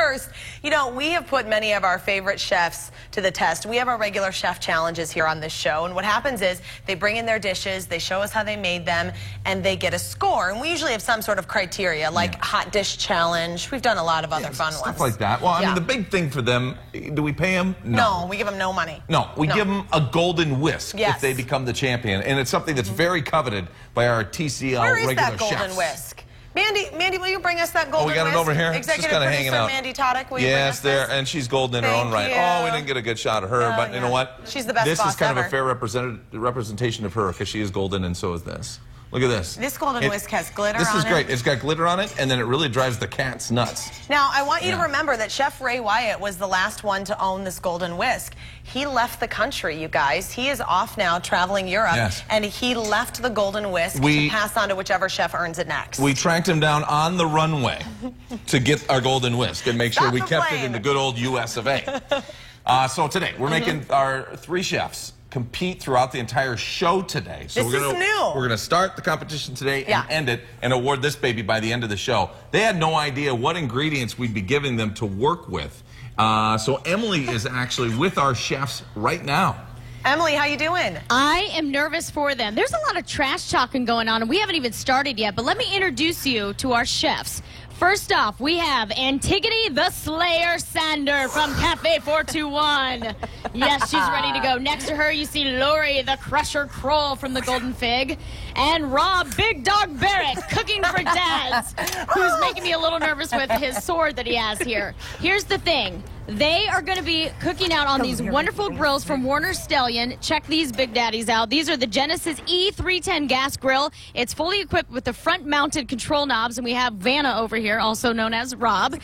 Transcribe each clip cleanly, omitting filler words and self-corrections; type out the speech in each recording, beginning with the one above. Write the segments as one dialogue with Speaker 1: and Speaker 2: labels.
Speaker 1: first, you know, we have put many of our favorite chefs to the test. We have our regular chef challenges here on this show, and what happens is they bring in their dishes, they show us how they made them, and they get a score. And we usually have some sort of criteria, like hot dish challenge. We've done a lot of other fun ones.
Speaker 2: Stuff like that. Well, I mean, the big thing for them, do we pay them?
Speaker 1: No, we give them no money.
Speaker 2: No, we give them a golden whisk if they become the champion, and it's something that's very coveted by our TCL
Speaker 1: Where
Speaker 2: regular
Speaker 1: is that golden
Speaker 2: chefs.
Speaker 1: Whisk? Mandy, will you bring us that golden whisk?
Speaker 2: Oh, we got it over here.
Speaker 1: Executive
Speaker 2: just kind of
Speaker 1: producer
Speaker 2: hanging out.
Speaker 1: Mandy Toddick, will you bring us
Speaker 2: there,
Speaker 1: this?
Speaker 2: and she's golden in her own right.
Speaker 1: You.
Speaker 2: Oh, we didn't get a good shot of her, but you know what?
Speaker 1: She's the best
Speaker 2: This
Speaker 1: boss
Speaker 2: is kind
Speaker 1: ever.
Speaker 2: of a fair representation of her, because she is golden, and so is this. Look at this.
Speaker 1: This golden whisk has glitter on it.
Speaker 2: This is great. It's got glitter on it, and then it really drives the cats nuts.
Speaker 1: Now, I want you to remember that Chef Ray Wyatt was the last one to own this golden whisk. He left the country, you guys. He is off now traveling Europe, and he left the golden whisk to pass on to whichever chef earns it next.
Speaker 2: We tracked him down on the runway to get our golden whisk and make sure we kept it in the good old US of A. So today, we're making our 3 chefs compete throughout the entire show today. So
Speaker 1: this is new.
Speaker 2: We're gonna start the competition today and end it and award this baby by the end of the show. They had no idea what ingredients we'd be giving them to work with. So Emily is actually with our chefs right now.
Speaker 1: Emily, how you doing?
Speaker 3: I am nervous for them. There's a lot of trash talking going on, and we haven't even started yet, but let me introduce you to our chefs. First off, we have Antigone the Slayer Sander from Cafe 421. Yes, she's ready to go. Next to her, you see Lori the Crusher Kroll from the Golden Fig. And Rob Big Dog Barrett cooking for Dads, who's making me a little nervous with his sword that he has here. Here's the thing. They are going to be cooking out on these wonderful grills from Warner Stallion. Check these big daddies out. These are the Genesis E310 gas grill. It's fully equipped with the front-mounted control knobs, and we have Vanna over here, also known as Rob.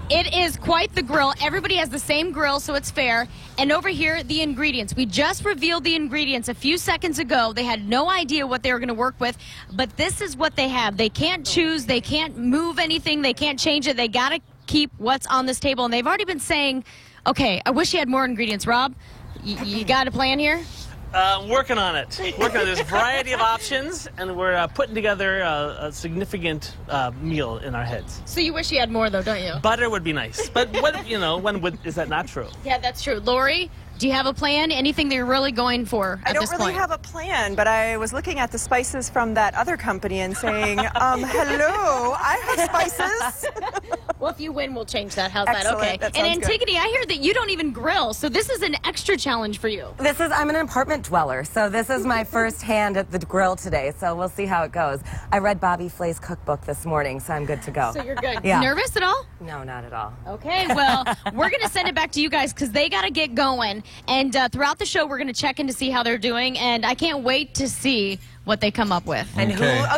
Speaker 3: It is quite the grill. Everybody has the same grill, so it's fair. And over here, the ingredients. We just revealed the ingredients a few seconds ago. They had no idea what they were going to work with, but this is what they have. They can't choose. They can't move anything. They can't change it. They got to keep what's on this table, and they've already been saying, okay, I wish you had more ingredients. Rob, you got a plan here?
Speaker 4: Working on it. There's a variety of options, and we're putting together a significant meal in our heads.
Speaker 3: So you wish you had more, though, don't you?
Speaker 4: Butter would be nice, but what, is that not true?
Speaker 3: Yeah, that's true. Lori, do you have a plan? Anything that you're really going for at this point?
Speaker 5: I don't really have a plan, but I was looking at the spices from that other company and saying, hello, I have spices.
Speaker 3: Well, if you win, we'll change that. How's
Speaker 5: Excellent.
Speaker 3: that? Okay.
Speaker 5: That
Speaker 3: And
Speaker 5: sounds
Speaker 3: Antigone,
Speaker 5: good.
Speaker 3: I hear that you don't even grill, so this is an extra challenge for you.
Speaker 6: I'm an apartment dweller, so this is my first hand at the grill today, so we'll see how it goes. I read Bobby Flay's cookbook this morning, so I'm good to go.
Speaker 3: So you're good.
Speaker 6: Yeah.
Speaker 3: Nervous at all?
Speaker 6: No, not at all.
Speaker 3: Okay, well, we're going to send it back to you guys because they got to get going. And throughout the show, we're going to check in to see how they're doing, and I can't wait to see what they come up with.
Speaker 1: And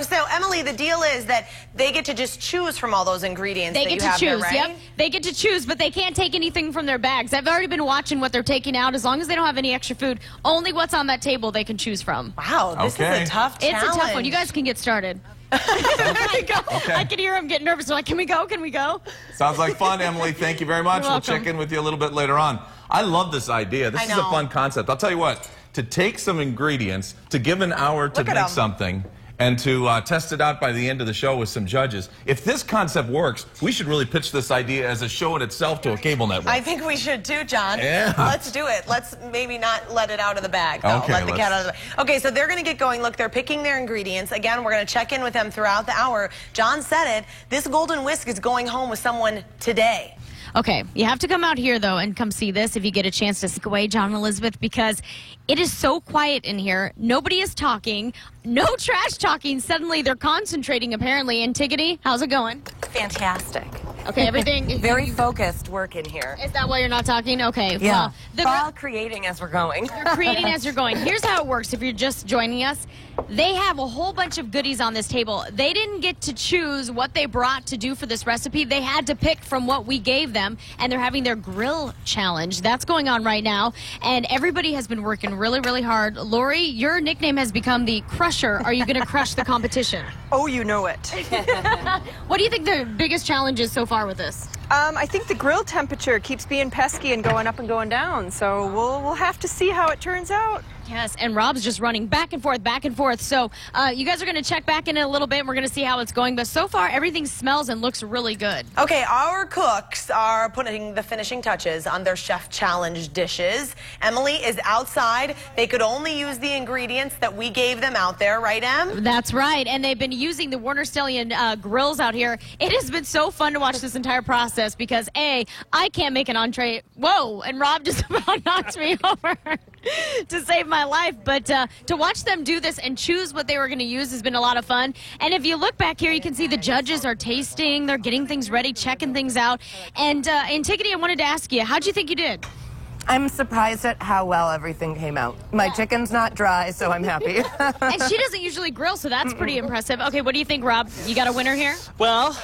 Speaker 1: so Emily, the deal is that they get to just choose from all those ingredients
Speaker 3: They get to choose, yep. They get to choose, but they can't take anything from their bags. I've already been watching what they're taking out. As long as they don't have any extra food, only what's on that table they can choose from.
Speaker 1: Wow, this is a tough challenge.
Speaker 3: It's a tough one. You guys can get started. I can hear them getting nervous. They're like, can we go? Can we go?
Speaker 2: Sounds like fun, Emily. Thank you very much. We'll check in with you a little bit later on. I love this idea. This is a fun concept. I'll tell you what, to take some ingredients, to give an hour to make something, and to test it out by the end of the show with some judges. If this concept works, we should really pitch this idea as a show in itself to a cable network.
Speaker 1: I think we should too, John.
Speaker 2: Yeah.
Speaker 1: Let's do it. Let's maybe not let it out of the bag, though.
Speaker 2: Okay,
Speaker 1: let the cat out of the bag. Okay, so they're going to get going. Look, they're picking their ingredients. Again, we're going to check in with them throughout the hour. John said it. This golden whisk is going home with someone today.
Speaker 3: Okay, you have to come out here, though, and come see this if you get a chance to stick away, John and Elizabeth, because it is so quiet in here. Nobody is talking. No trash talking. Suddenly, they're concentrating, apparently. Antigone, how's it going?
Speaker 6: Fantastic.
Speaker 3: Okay, everything...
Speaker 6: Very focused work in here.
Speaker 3: Is that why you're not talking? Okay.
Speaker 6: Yeah.
Speaker 3: Well,
Speaker 6: we're all creating as we're going.
Speaker 3: You're creating as you're going. Here's how it works if you're just joining us. They have a whole bunch of goodies on this table. They didn't get to choose what they brought to do for this recipe. They had to pick from what we gave them, and they're having their grill challenge. That's going on right now, and everybody has been working really, really hard. Lori, your nickname has become the Crusher. Are you going to crush the competition?
Speaker 5: Oh, you know it.
Speaker 3: What do you think the biggest challenge is so far with this?
Speaker 5: I think the grill temperature keeps being pesky and going up and going down, so we'll have to see how it turns out.
Speaker 3: Yes, and Rob's just running back and forth, back and forth. So you guys are going to check back in a little bit, and we're going to see how it's going. But so far, everything smells and looks really good.
Speaker 1: Okay, our cooks are putting the finishing touches on their Chef Challenge dishes. Emily is outside. They could only use the ingredients that we gave them out there, right, Em?
Speaker 3: That's right, and they've been using the Warner Stallion grills out here. It has been so fun to watch this entire process because, A, I can't make an entree. Whoa, and Rob just about knocked me over to save my life. But to watch them do this and choose what they were going to use has been a lot of fun. And if you look back here, you can see the judges are tasting. They're getting things ready, checking things out. And Antigone, I wanted to ask you, how'd you think you did?
Speaker 6: I'm surprised at how well everything came out. My chicken's not dry, so I'm happy.
Speaker 3: And she doesn't usually grill, so that's pretty impressive. Okay, what do you think, Rob? You got a winner here?
Speaker 4: Well,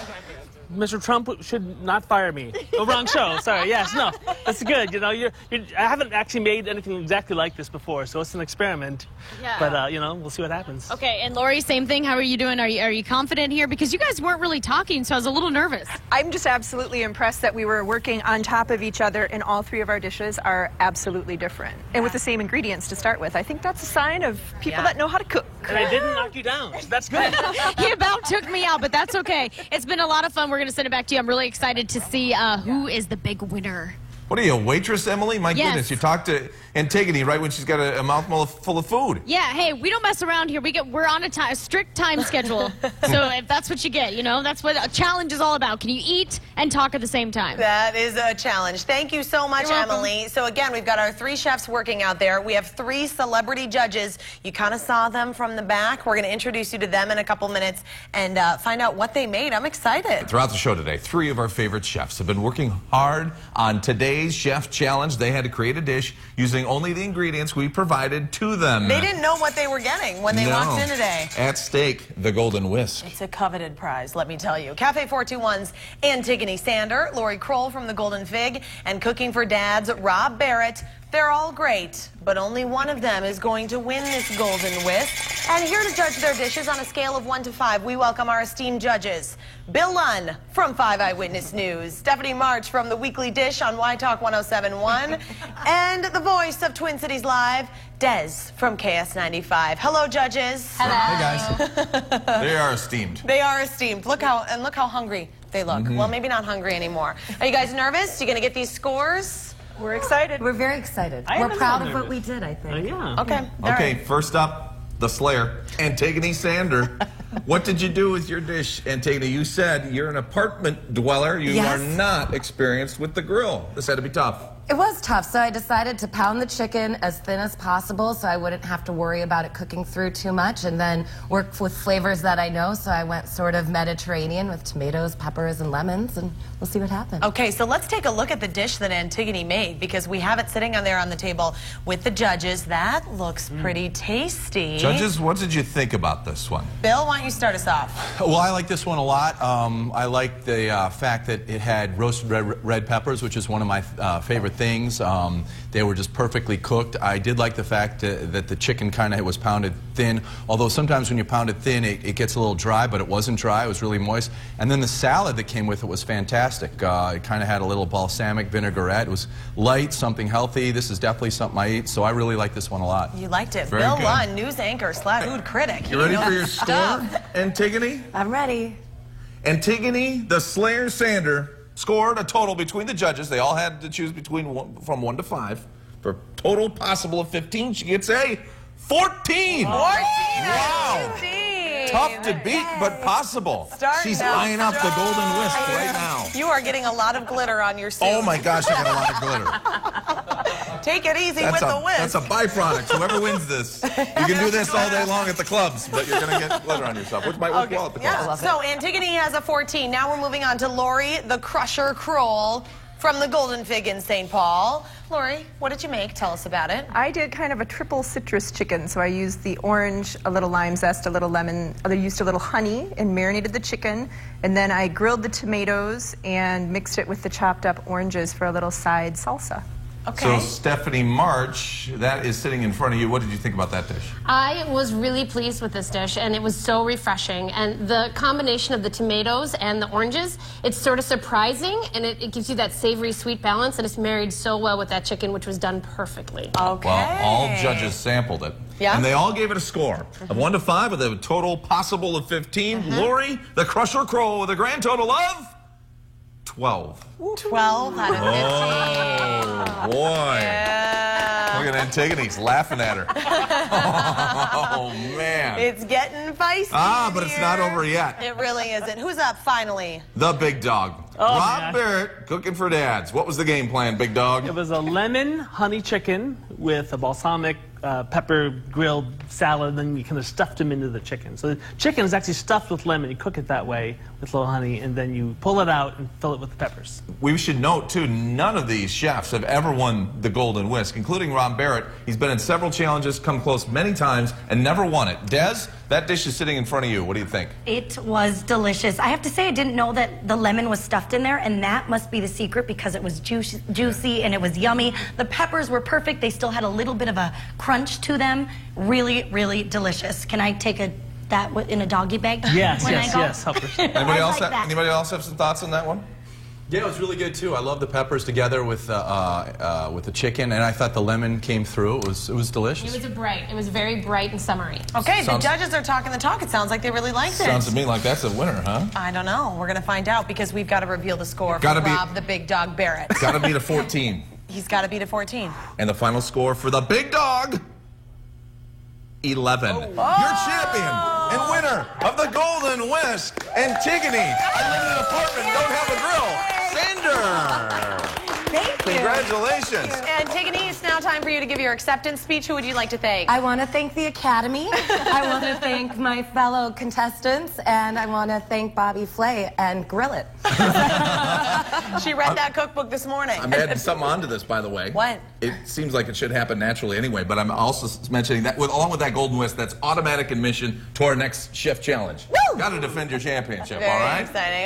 Speaker 4: Mr. Trump should not fire me. Oh, wrong show. Sorry. Yes, no. That's good. You know, I haven't actually made anything exactly like this before, so it's an experiment.
Speaker 3: Yeah.
Speaker 4: But, you know, we'll see what happens.
Speaker 3: Okay, and Lori, same thing. How are you doing? Are you confident here? Because you guys weren't really talking, so I was a little nervous.
Speaker 5: I'm just absolutely impressed that we were working on top of each other, and all three of our dishes are absolutely different. And with the same ingredients to start with. I think that's a sign of people that know how to cook.
Speaker 4: And I didn't knock you down. So that's good.
Speaker 3: He about took me out, but that's okay. It's been a lot of fun. We're going to send it back to you. I'm really excited to see who is the big winner.
Speaker 2: What are you, a waitress, Emily? My goodness, you talked to Antigone right when she's got a mouthful full of food.
Speaker 3: Yeah, hey, we don't mess around here. We're on a strict time schedule. So if that's what you get, you know, that's what a challenge is all about. Can you eat and talk at the same time?
Speaker 1: That is a challenge. Thank you so much, Emily. So again, we've got our 3 chefs working out there. We have 3 celebrity judges. You kind of saw them from the back. We're going to introduce you to them in a couple minutes and find out what they made. I'm excited.
Speaker 2: Throughout the show today, 3 of our favorite chefs have been working hard on today's Chef Challenge. They had to create a dish using only the ingredients we provided to them.
Speaker 1: They didn't know what they were getting when they walked in today.
Speaker 2: At stake, the Golden Whisk.
Speaker 1: It's a coveted prize, let me tell you. Cafe 421's Antigone Sander, Lori Kroll from the Golden Fig, and Cooking for Dads, Rob Barrett. They're all great, but only one of them is going to win this Golden Whisk. And here to judge their dishes on a scale of 1 to 5, we welcome our esteemed judges. Bill Lunn from 5 Eyewitness News, Stephanie March from The Weekly Dish on Y-Talk 107.1, and the voice of Twin Cities Live, Des from KS95. Hello, judges.
Speaker 3: Hello.
Speaker 2: Hey, guys. They are esteemed.
Speaker 1: They are esteemed. Look how hungry they look. Well, maybe not hungry anymore. Are you guys nervous? You going to get these scores?
Speaker 5: We're excited.
Speaker 6: We're very excited. We're proud of what we did, I think.
Speaker 4: Yeah.
Speaker 1: Okay.
Speaker 2: Okay, first up, the Slayer, Antigone Sander. What did you do with your dish, Antigone? You said you're an apartment dweller. You are not experienced with the grill. This had to be tough.
Speaker 6: It was tough, so I decided to pound the chicken as thin as possible so I wouldn't have to worry about it cooking through too much, and then work with flavors that I know, so I went sort of Mediterranean with tomatoes, peppers, and lemons, and we'll see what happens.
Speaker 1: Okay, so let's take a look at the dish that Antigone made, because we have it sitting on there on the table with the judges. That looks pretty tasty.
Speaker 2: Judges, what did you think about this one?
Speaker 1: Bill, why don't you start us off?
Speaker 7: Well, I like this one a lot. I like the fact that it had roasted red peppers, which is one of my favorite things. They were just perfectly cooked. I did like the fact that the chicken kind of was pounded thin, although sometimes when you pound it thin, it gets a little dry, but it wasn't dry. It was really moist. And then the salad that came with it was fantastic. It kind of had a little balsamic vinaigrette. It was light, something healthy. This is definitely something I eat, so I really like this one a lot.
Speaker 1: You liked it.
Speaker 2: Very
Speaker 1: Bill
Speaker 2: good.
Speaker 1: Lunn, news anchor / food critic.
Speaker 2: You ready for your score, Antigone?
Speaker 6: I'm ready.
Speaker 2: Antigone, the Slayer Sander, scored a total between the judges. They all had to choose from 1 to 5. For total possible of 15, she gets a 14.
Speaker 1: 14
Speaker 2: Wow.
Speaker 1: 15.
Speaker 2: Tough to beat, but possible. She's eyeing up the Golden Whisk right now.
Speaker 1: You are getting a lot of glitter on your suit.
Speaker 2: Oh my gosh, I got a lot of glitter.
Speaker 1: Take it easy with the whisk.
Speaker 2: That's a byproduct. Whoever wins this, you can do this all day long at the clubs, but you're going to get glitter on yourself, which might work well at the clubs.
Speaker 1: Yeah. So Antigone has a 14. Now we're moving on to Lori, the Crusher Kroll from the Golden Fig in St. Paul. Lori, what did you make? Tell us about it.
Speaker 5: I did kind of a triple citrus chicken, so I used the orange, a little lime zest, a little lemon, I used a little honey and marinated the chicken, and then I grilled the tomatoes and mixed it with the chopped up oranges for a little side salsa.
Speaker 1: Okay.
Speaker 2: So Stephanie March, that is sitting in front of you. What did you think about that dish?
Speaker 8: I was really pleased with this dish, and it was so refreshing. And the combination of the tomatoes and the oranges, it's sort of surprising, and it gives you that savory, sweet balance, and it's married so well with that chicken, which was done perfectly.
Speaker 1: Okay.
Speaker 2: Well, all judges sampled it.
Speaker 1: Yeah.
Speaker 2: And they all gave it a score of 1 to 5 with a total possible of 15. Lori, the Crusher Crow, with a grand total of 12.
Speaker 1: 12 out of 15.
Speaker 2: Oh, boy.
Speaker 1: Yeah.
Speaker 2: Look at Antigone's laughing at her. Oh, man.
Speaker 1: It's getting feisty.
Speaker 2: But it's not over yet.
Speaker 1: It really isn't. Who's up finally?
Speaker 2: The Big Dog.
Speaker 4: Oh,
Speaker 2: Rob
Speaker 4: man.
Speaker 2: Barrett cooking for dads. What was the game plan, Big Dog?
Speaker 4: It was a lemon honey chicken with a balsamic pepper grilled salad, and then you kind of stuffed them into the chicken. So the chicken is actually stuffed with lemon. You cook it that way with a little honey, and then you pull it out and fill it with the peppers.
Speaker 2: We should note, too, none of these chefs have ever won the Golden Whisk, including Rob Barrett. He's been in several challenges, come close many times, and never won it. Des, that dish is sitting in front of you. What do you think?
Speaker 9: It was delicious. I have to say I didn't know that the lemon was stuffed in there, and that must be the secret because it was juicy and it was yummy. The peppers were perfect. They still had a little bit of a crunch to them. Really, really delicious. Can I take that in a doggy bag?
Speaker 4: Yes,
Speaker 9: when I
Speaker 4: yes,
Speaker 9: go?
Speaker 4: yes. Help her.
Speaker 2: Anybody else have some thoughts on that one?
Speaker 7: Yeah, it was really good too. I love the peppers together with the chicken, and I thought the lemon came through. It was delicious.
Speaker 8: It was very bright and summery.
Speaker 1: Okay, the judges are talking the talk. It sounds like they really liked it.
Speaker 2: Sounds to me like that's a winner, huh?
Speaker 1: I don't know. We're going to find out because we've got to reveal the score for Rob the Big Dog Barrett.
Speaker 2: Got to beat a 14.
Speaker 1: He's got to beat a 14.
Speaker 2: And the final score for the Big Dog, 11. Your champion and winner of the Golden Whisk, Antigone. I live in an apartment, don't have a grill. Sander.
Speaker 1: Thank you.
Speaker 2: Congratulations.
Speaker 1: Antigone, it's now time for you to give your acceptance speech. Who would you like to thank?
Speaker 6: I want to thank the Academy. I want to thank my fellow contestants, and I want to thank Bobby Flay and Grill It.
Speaker 1: She read that cookbook this morning.
Speaker 2: I'm adding something onto this, by the way.
Speaker 1: What?
Speaker 2: It seems like it should happen naturally anyway, but I'm also mentioning that along with that Golden Whisk, that's automatic admission to our next chef challenge.
Speaker 1: Woo!
Speaker 2: Got to defend your championship,
Speaker 1: Very
Speaker 2: all right?
Speaker 1: exciting.